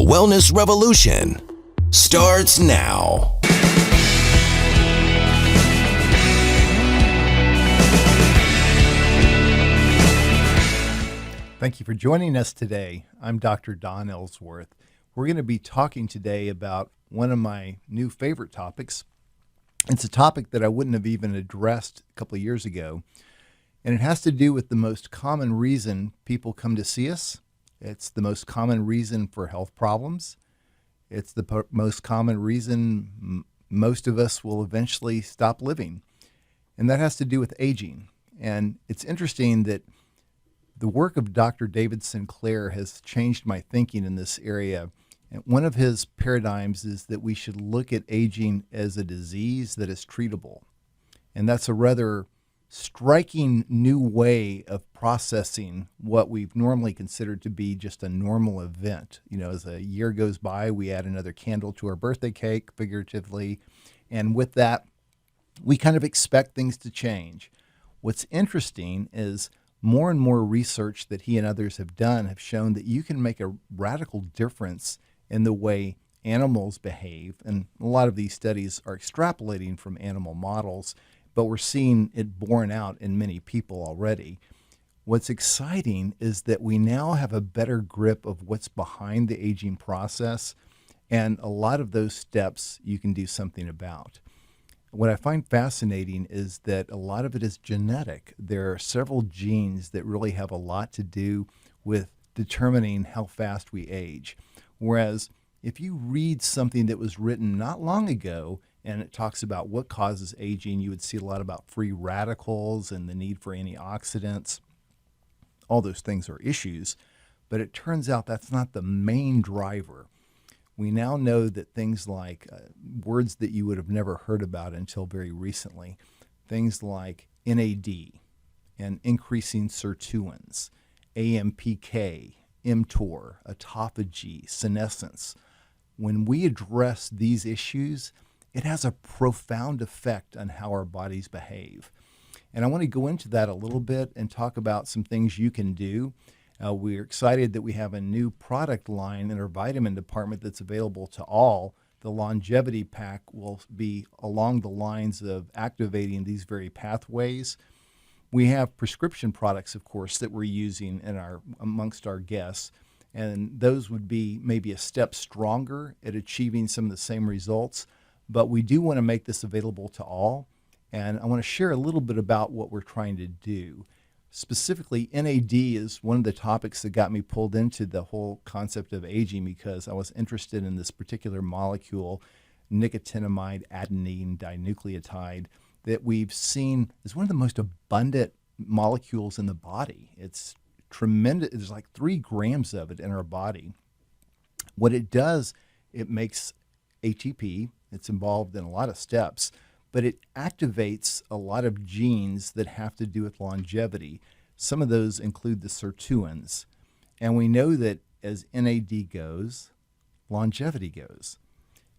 wellness revolution starts now. Thank you for joining us today. I'm Dr. Don Ellsworth. We're going to be talking today about one of my new favorite topics. It's a topic that I wouldn't have even addressed a couple of years ago, and it has to do with the most common reason people come to see us. It's the most common reason for health problems. It's the most common reason most of us will eventually stop living, and that has to do with aging. And it's interesting that the work of Dr. David Sinclair has changed my thinking in this area. And one of his paradigms is that we should look at aging as a disease that is treatable. And that's a rather striking new way of processing what we've normally considered to be just a normal event. You know, as a year goes by, we add another candle to our birthday cake, figuratively. And with that, we kind of expect things to change. What's interesting is more and more research that he and others have done have shown that you can make a radical difference in the way animals behave. And a lot of these studies are extrapolating from animal models, but we're seeing it borne out in many people already. What's exciting is that we now have a better grip of what's behind the aging process, and a lot of those steps you can do something about. What I find fascinating is that a lot of it is genetic. There are several genes that really have a lot to do with determining how fast we age. Whereas if you read something that was written not long ago and it talks about what causes aging, you would see a lot about free radicals and the need for antioxidants. All those things are issues, but it turns out that's not the main driver. We now know that things like words that you would have never heard about until very recently, things like NAD and increasing sirtuins, AMPK, mTOR, autophagy, senescence. When we address these issues, it has a profound effect on how our bodies behave. And I want to go into that a little bit and talk about some things you can do. We're excited that we have a new product line in our vitamin department that's available to all. The longevity pack will be along the lines of activating these very pathways. We have prescription products, of course, that we're using amongst our guests, and those would be maybe a step stronger at achieving some of the same results. But we do want to make this available to all, and I want to share a little bit about what we're trying to do. Specifically, NAD is one of the topics that got me pulled into the whole concept of aging because I was interested in this particular molecule, nicotinamide adenine dinucleotide, that we've seen is one of the most abundant molecules in the body. It's tremendous. There's like 3 grams of it in our body. What it does, it makes ATP. It's involved in a lot of steps, but it activates a lot of genes that have to do with longevity. Some of those include the sirtuins. And we know that as NAD goes, longevity goes.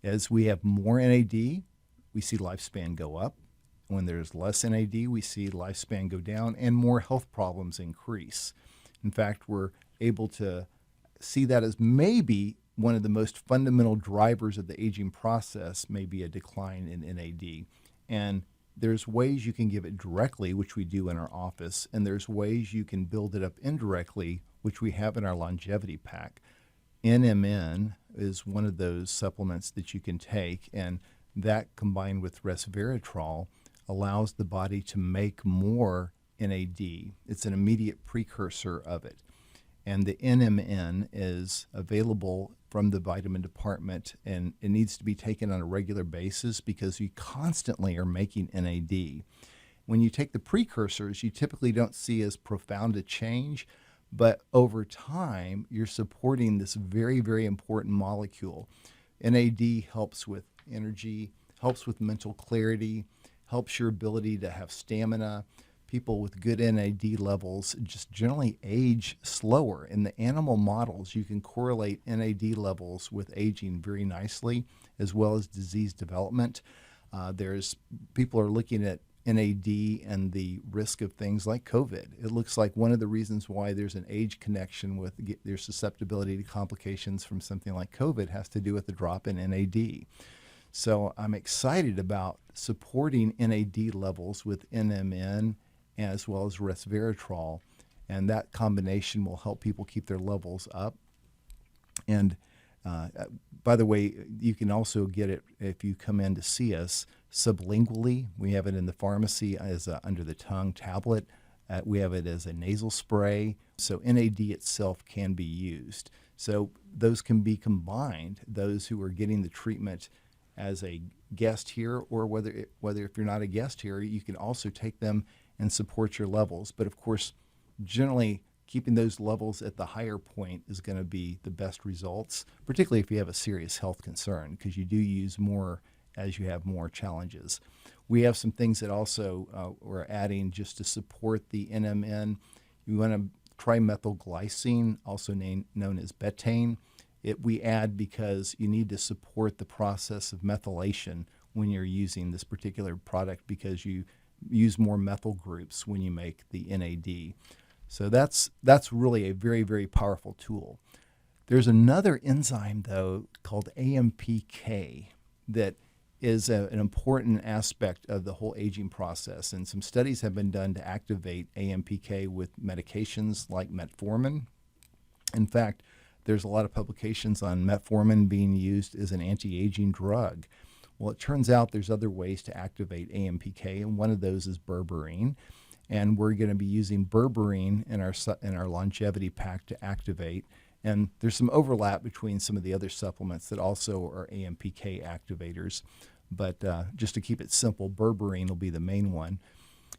As we have more NAD, we see lifespan go up. When there's less NAD, we see lifespan go down and more health problems increase. In fact, we're able to see that as maybe one of the most fundamental drivers of the aging process, may be a decline in NAD. And there's ways you can give it directly, which we do in our office, and there's ways you can build it up indirectly, which we have in our longevity pack. NMN is one of those supplements that you can take, and that combined with resveratrol allows the body to make more NAD. It's an immediate precursor of it. And the NMN is available from the vitamin department, and it needs to be taken on a regular basis because you constantly are making NAD. When you take the precursors, you typically don't see as profound a change, but over time, you're supporting this very, very important molecule. NAD helps with energy, helps with mental clarity, helps your ability to have stamina. People with good NAD levels just generally age slower. In the animal models, you can correlate NAD levels with aging very nicely, as well as disease development. People are looking at NAD and the risk of things like COVID. It looks like one of the reasons why there's an age connection with their susceptibility to complications from something like COVID has to do with the drop in NAD. So I'm excited about supporting NAD levels with NMN as well as resveratrol, and that combination will help people keep their levels up. And by the way, you can also get it if you come in to see us sublingually. We have it in the pharmacy as a under the tongue tablet. We have it as a nasal spray. So NAD itself can be used. So those can be combined, those who are getting the treatment as a guest here, or whether if you're not a guest here, you can also take them and support your levels. But of course, generally, keeping those levels at the higher point is going to be the best results, particularly if you have a serious health concern, because you do use more as you have more challenges. We have some things that also we're adding just to support the NMN. You want to trimethylglycine, also known as betaine. We add because you need to support the process of methylation when you're using this particular product, because you use more methyl groups when you make the NAD. So that's really a very, very powerful tool. There's another enzyme, though, called AMPK that is an important aspect of the whole aging process. And some studies have been done to activate AMPK with medications like metformin. In fact, there's a lot of publications on metformin being used as an anti-aging drug. Well, it turns out there's other ways to activate AMPK, and one of those is berberine. And we're going to be using berberine in our longevity pack to activate. And there's some overlap between some of the other supplements that also are AMPK activators. But just to keep it simple, berberine will be the main one.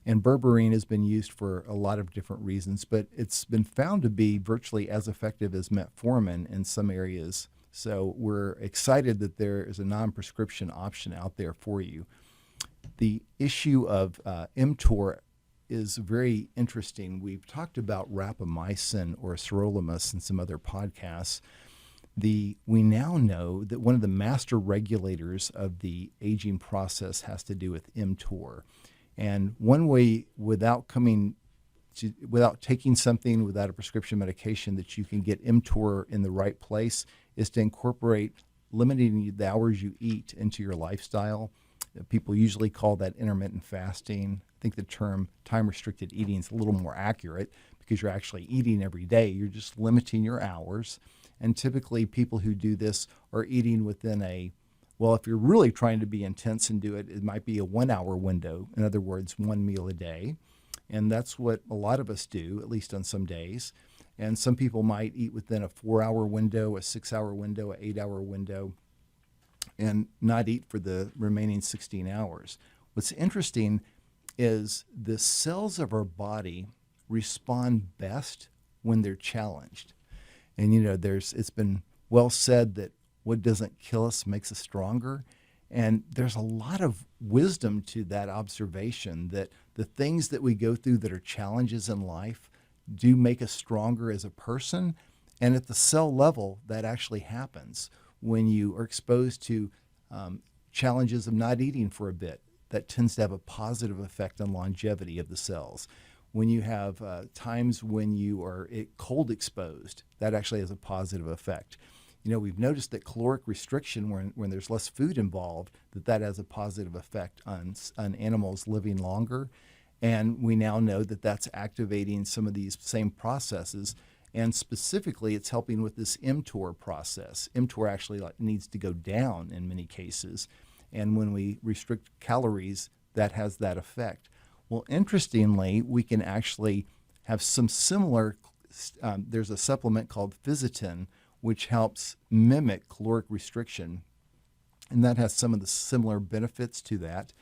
And berberine has been used for a lot of different reasons, but it's been found to be virtually as effective as metformin in some areas. So we're excited that there is a non-prescription option out there for you. The issue of mTOR is very interesting. We've talked about rapamycin or sirolimus in some other podcasts. We now know that one of the master regulators of the aging process has to do with mTOR. And one way, without taking something, without a prescription medication, that you can get mTOR in the right place is to incorporate limiting the hours you eat into your lifestyle. People usually call that intermittent fasting. I think the term time-restricted eating is a little more accurate because you're actually eating every day. You're just limiting your hours. And typically people who do this are eating within if you're really trying to be intense and do it, it might be a 1 hour window. In other words, one meal a day. And that's what a lot of us do, at least on some days. And some people might eat within a 4 hour window, a 6 hour window, an 8 hour window, and not eat for the remaining 16 hours. What's interesting is the cells of our body respond best when they're challenged. And it's been well said that what doesn't kill us makes us stronger. And there's a lot of wisdom to that observation, that the things that we go through that are challenges in life do make us stronger as a person. And at the cell level, that actually happens when you are exposed to challenges of not eating for a bit. That tends to have a positive effect on longevity of the cells. When you have times when you are cold exposed, that actually has a positive effect. We've noticed that caloric restriction, when there's less food involved, that has a positive effect on animals living longer. And we now know that that's activating some of these same processes. And specifically, it's helping with this mTOR process. mTOR actually needs to go down in many cases. And when we restrict calories, that has that effect. Well, interestingly, we can actually have some similar, there's a supplement called Fisetin, which helps mimic caloric restriction. And that has some of the similar benefits to that.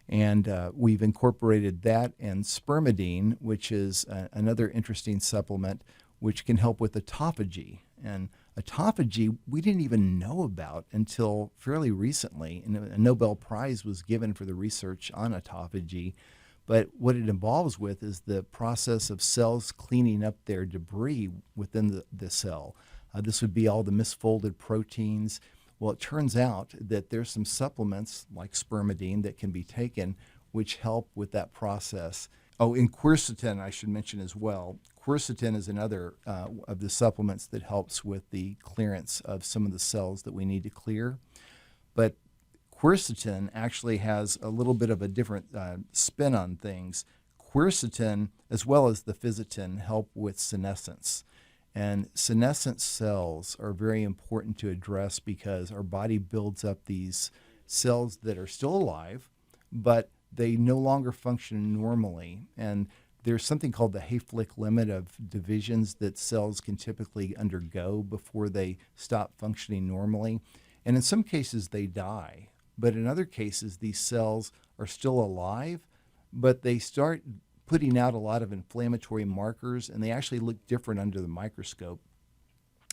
And we've incorporated that and spermidine, which is another interesting supplement, which can help with autophagy. And autophagy we didn't even know about until fairly recently. And a Nobel Prize was given for the research on autophagy. But what it involves with is the process of cells cleaning up their debris within the cell. This would be all the misfolded proteins. Well, it turns out that there's some supplements like spermidine that can be taken which help with that process. Oh, and quercetin, I should mention as well. Quercetin is another of the supplements that helps with the clearance of some of the cells that we need to clear. But quercetin actually has a little bit of a different spin on things. Quercetin, as well as the fisetin, help with senescence. And senescent cells are very important to address because our body builds up these cells that are still alive, but they no longer function normally. And there's something called the Hayflick limit of divisions that cells can typically undergo before they stop functioning normally. And in some cases, they die. But in other cases, these cells are still alive, but they start putting out a lot of inflammatory markers, and they actually look different under the microscope.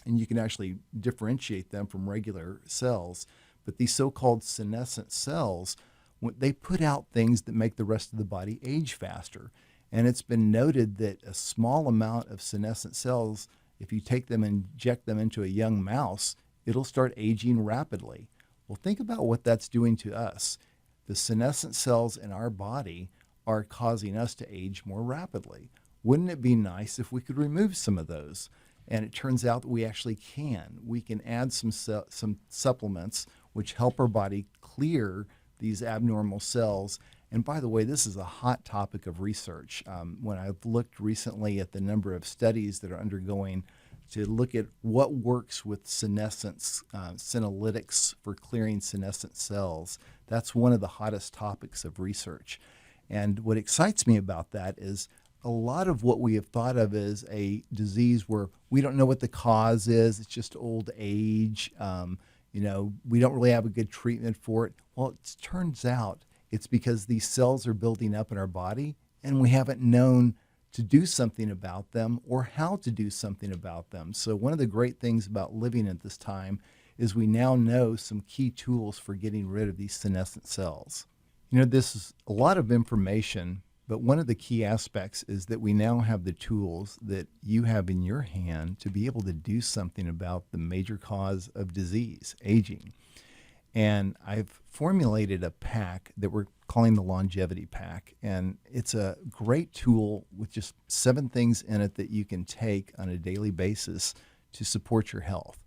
And you can actually differentiate them from regular cells. But these so-called senescent cells, they put out things that make the rest of the body age faster. And it's been noted that a small amount of senescent cells, if you take them and inject them into a young mouse, it'll start aging rapidly. Well, think about what that's doing to us. The senescent cells in our body are causing us to age more rapidly. Wouldn't it be nice if we could remove some of those? And it turns out that we actually can. We can add some supplements which help our body clear these abnormal cells. And by the way, this is a hot topic of research. When I've looked recently at the number of studies that are undergoing to look at what works with senescence, senolytics for clearing senescent cells, that's one of the hottest topics of research. And what excites me about that is a lot of what we have thought of as a disease where we don't know what the cause is, it's just old age, we don't really have a good treatment for it. Well, it turns out it's because these cells are building up in our body and we haven't known to do something about them or how to do something about them. So one of the great things about living at this time is we now know some key tools for getting rid of these senescent cells. This is a lot of information, but one of the key aspects is that we now have the tools that you have in your hand to be able to do something about the major cause of disease, aging. And I've formulated a pack that we're calling the Longevity Pack. And it's a great tool with just 7 things in it that you can take on a daily basis to support your health.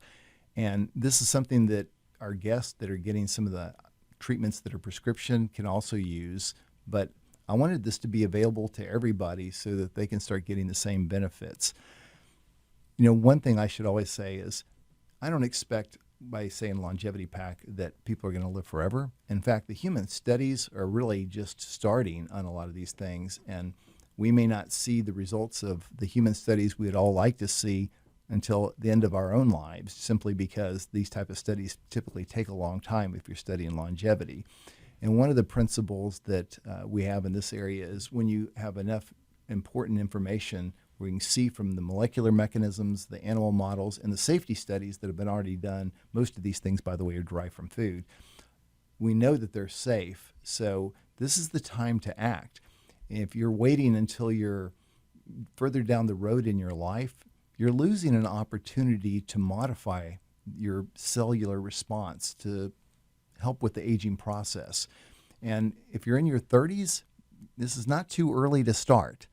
And this is something that our guests that are getting some of the treatments that are prescription can also use. But I wanted this to be available to everybody so that they can start getting the same benefits. One thing I should always say is I don't expect by saying Longevity Pack that people are going to live forever. In fact, the human studies are really just starting on a lot of these things, and we may not see the results of the human studies we'd all like to see until the end of our own lives, simply because these type of studies typically take a long time if you're studying longevity. And one of the principles that we have in this area is when you have enough important information where you can see from the molecular mechanisms, the animal models, and the safety studies that have been already done, most of these things, by the way, are derived from food, we know that they're safe. So this is the time to act. If you're waiting until you're further down the road in your life, you're losing an opportunity to modify your cellular response to help with the aging process. And if you're in your 30s, this is not too early to start.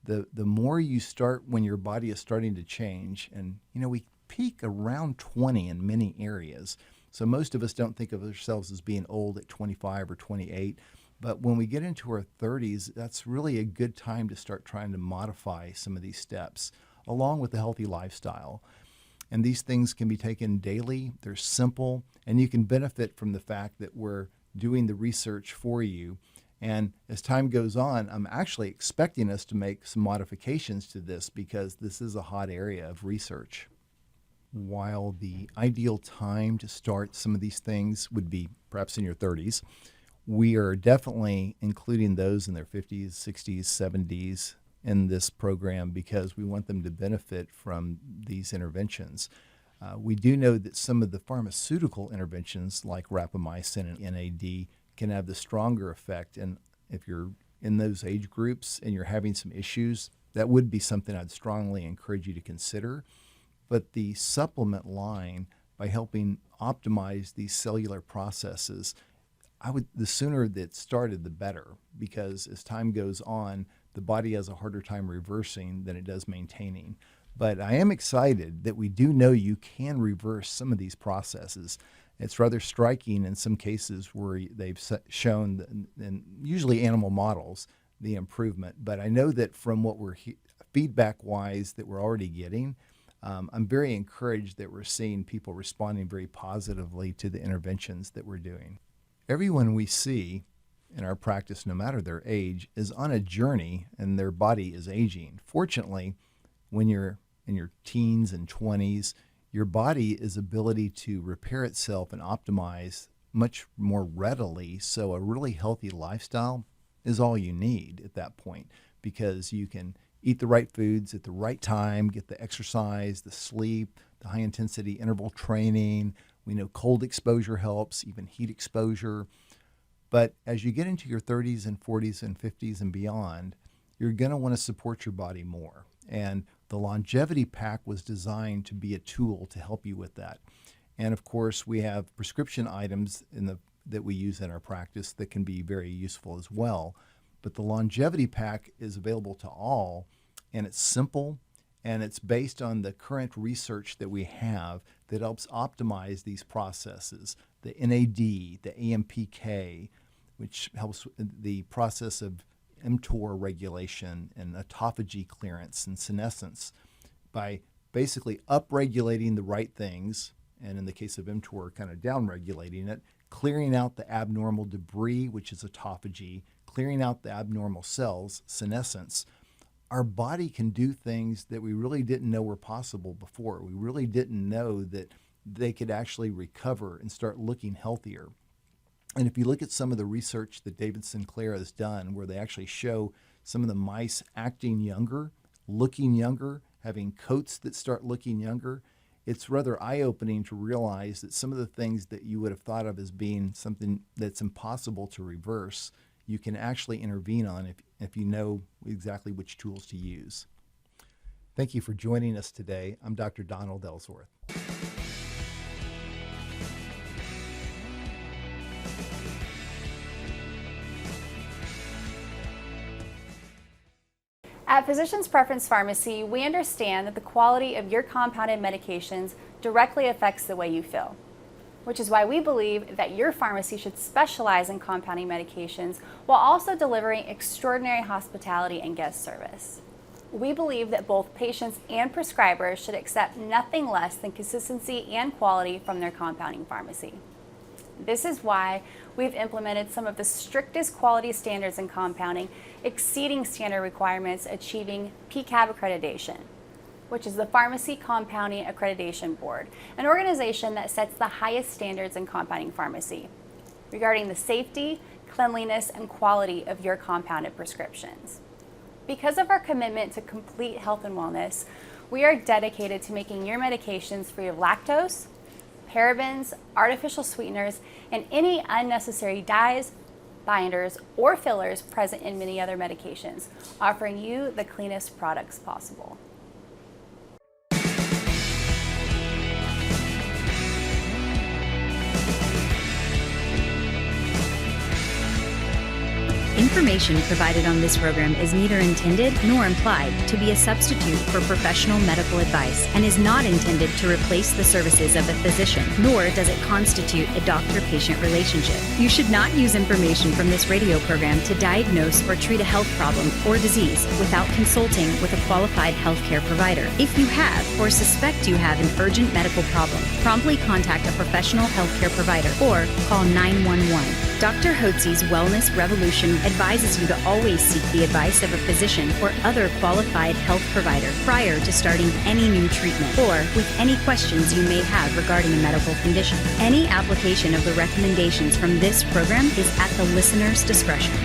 The more you start when your body is starting to change, and we peak around 20 in many areas. So most of us don't think of ourselves as being old at 25 or 28. But when we get into our 30s, that's really a good time to start trying to modify some of these steps, along with a healthy lifestyle. And these things can be taken daily. They're simple, and you can benefit from the fact that we're doing the research for you. And as time goes on, I'm actually expecting us to make some modifications to this because this is a hot area of research. While the ideal time to start some of these things would be perhaps in your 30s, we are definitely including those in their 50s, 60s, 70s in this program because we want them to benefit from these interventions. We do know that some of the pharmaceutical interventions like rapamycin and NAD can have the stronger effect. And if you're in those age groups and you're having some issues, that would be something I'd strongly encourage you to consider. But the supplement line, by helping optimize these cellular processes, the sooner that started, the better, because as time goes on, the body has a harder time reversing than it does maintaining. But I am excited that we do know you can reverse some of these processes. It's rather striking in some cases where they've shown, and usually animal models, the improvement. But I know that from what we're feedback-wise that we're already getting, I'm very encouraged that we're seeing people responding very positively to the interventions that we're doing. Everyone we see in our practice, no matter their age, is on a journey and their body is aging. Fortunately, when you're in your teens and 20s, your body's ability to repair itself and optimize much more readily. So a really healthy lifestyle is all you need at that point, because you can eat the right foods at the right time, get the exercise, the sleep, the high intensity interval training. We know cold exposure helps, even heat exposure. But as you get into your 30s and 40s and 50s and beyond, you're going to want to support your body more. And the longevity pack was designed to be a tool to help you with that. And of course, we have prescription items that we use in our practice that can be very useful as well. But the longevity pack is available to all, and it's simple, and it's based on the current research that we have that helps optimize these processes, the NAD, the AMPK, which helps the process of mTOR regulation and autophagy clearance and senescence by basically upregulating the right things, and in the case of mTOR, kind of downregulating it, clearing out the abnormal debris, which is autophagy, clearing out the abnormal cells, senescence. Our body can do things that we really didn't know were possible before. We really didn't know that they could actually recover and start looking healthier. And if you look at some of the research that David Sinclair has done, where they actually show some of the mice acting younger, looking younger, having coats that start looking younger, it's rather eye-opening to realize that some of the things that you would have thought of as being something that's impossible to reverse, you can actually intervene on if you know exactly which tools to use. Thank you for joining us today. I'm Dr. Donald Ellsworth. At Physicians Preference Pharmacy, we understand that the quality of your compounded medications directly affects the way you feel, which is why we believe that your pharmacy should specialize in compounding medications while also delivering extraordinary hospitality and guest service. We believe that both patients and prescribers should accept nothing less than consistency and quality from their compounding pharmacy. This is why we've implemented some of the strictest quality standards in compounding, exceeding standard requirements, achieving PCAB accreditation, which is the Pharmacy Compounding Accreditation Board, an organization that sets the highest standards in compounding pharmacy regarding the safety, cleanliness, and quality of your compounded prescriptions. Because of our commitment to complete health and wellness, we are dedicated to making your medications free of lactose, parabens, artificial sweeteners, and any unnecessary dyes, binders, or fillers present in many other medications, offering you the cleanest products possible. Information provided on this program is neither intended nor implied to be a substitute for professional medical advice and is not intended to replace the services of a physician, nor does it constitute a doctor-patient relationship. You should not use information from this radio program to diagnose or treat a health problem or disease without consulting with a qualified healthcare provider. If you have or suspect you have an urgent medical problem, promptly contact a professional healthcare provider or call 911. Dr. Hotze's Wellness Revolution advises you to always seek the advice of a physician or other qualified health provider prior to starting any new treatment or with any questions you may have regarding a medical condition. Any application of the recommendations from this program is at the listener's discretion.